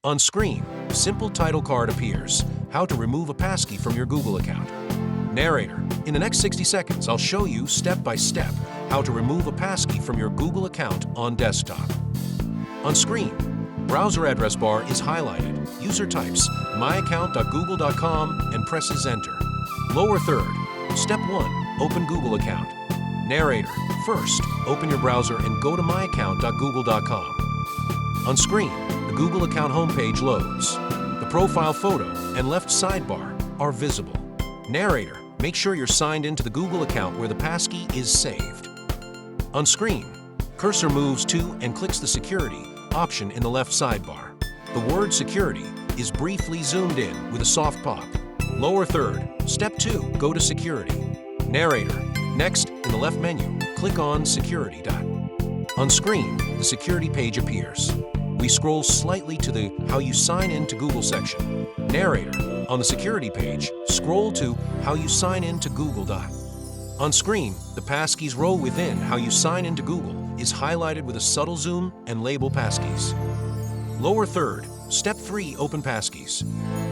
On screen, simple title card appears, How to remove a Passkey from your Google account. Narrator, in the next 60 seconds, I'll show you step by step how to remove a Passkey from your Google account on desktop. On screen, browser address bar is highlighted. User types myaccount.google.com and presses enter. Lower third, step 1, open Google account. Narrator, first, open your browser and go to myaccount.google.com. On screen, the Google account homepage loads. The profile photo and left sidebar are visible. Narrator, make sure you're signed into the Google account where the Passkey is saved. On screen, cursor moves to and clicks the security option in the left sidebar. The word security is briefly zoomed in with a soft pop. Lower third, step 2, go to security. Narrator, next, in the left menu, click on security. On screen, the security page appears. We scroll slightly to the How You Sign In to Google section. Narrator, on the security page, scroll to How You Sign In to Google. On screen, the Passkeys row within How You Sign In to Google is highlighted with a subtle zoom and label Passkeys. Lower third, step 3, open Passkeys.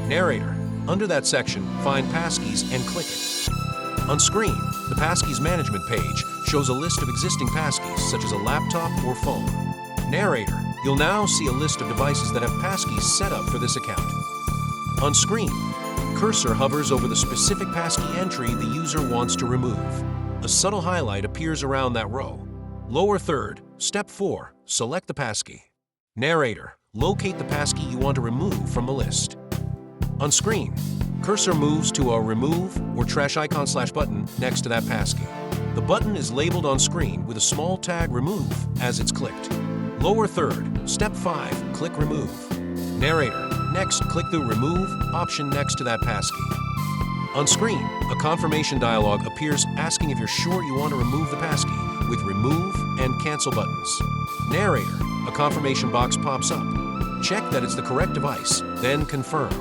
Narrator, under that section, find Passkeys and click it. On screen, the Passkeys management page shows a list of existing Passkeys, such as a laptop or phone. Narrator, you'll now see a list of devices that have Passkeys set up for this account. On screen, cursor hovers over the specific Passkey entry the user wants to remove. A subtle highlight appears around that row. Lower third, step 4, select the Passkey. Narrator, locate the Passkey you want to remove from the list. On screen, cursor moves to a remove or trash icon / button next to that Passkey. The button is labeled on screen with a small tag remove as it's clicked. Lower third, step 5, click remove. Narrator, next click the remove option next to that Passkey. On screen, a confirmation dialog appears asking if you're sure you want to remove the Passkey with remove and cancel buttons. Narrator, a confirmation box pops up. Check that it's the correct device, then confirm.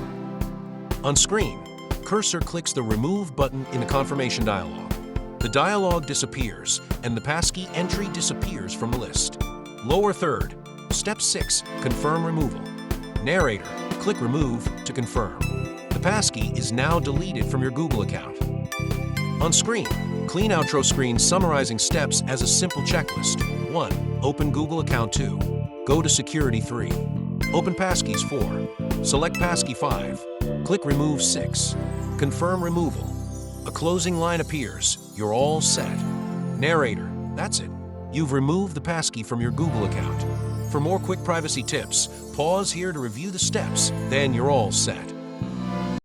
On screen, cursor clicks the remove button in the confirmation dialog. The dialog disappears and the Passkey entry disappears from the list. Lower third, step 6, confirm removal. Narrator, click remove to confirm. The Passkey is now deleted from your Google account. On screen, clean outro screen summarizing steps as a simple checklist. 1. Open Google account 2. Go to security 3. Open Passkeys 4. Select Passkey 5. Click remove 6. Confirm removal. A closing line appears. You're all set. Narrator, that's it. You've removed the Passkey from your Google account. For more quick privacy tips, pause here to review the steps, then you're all set.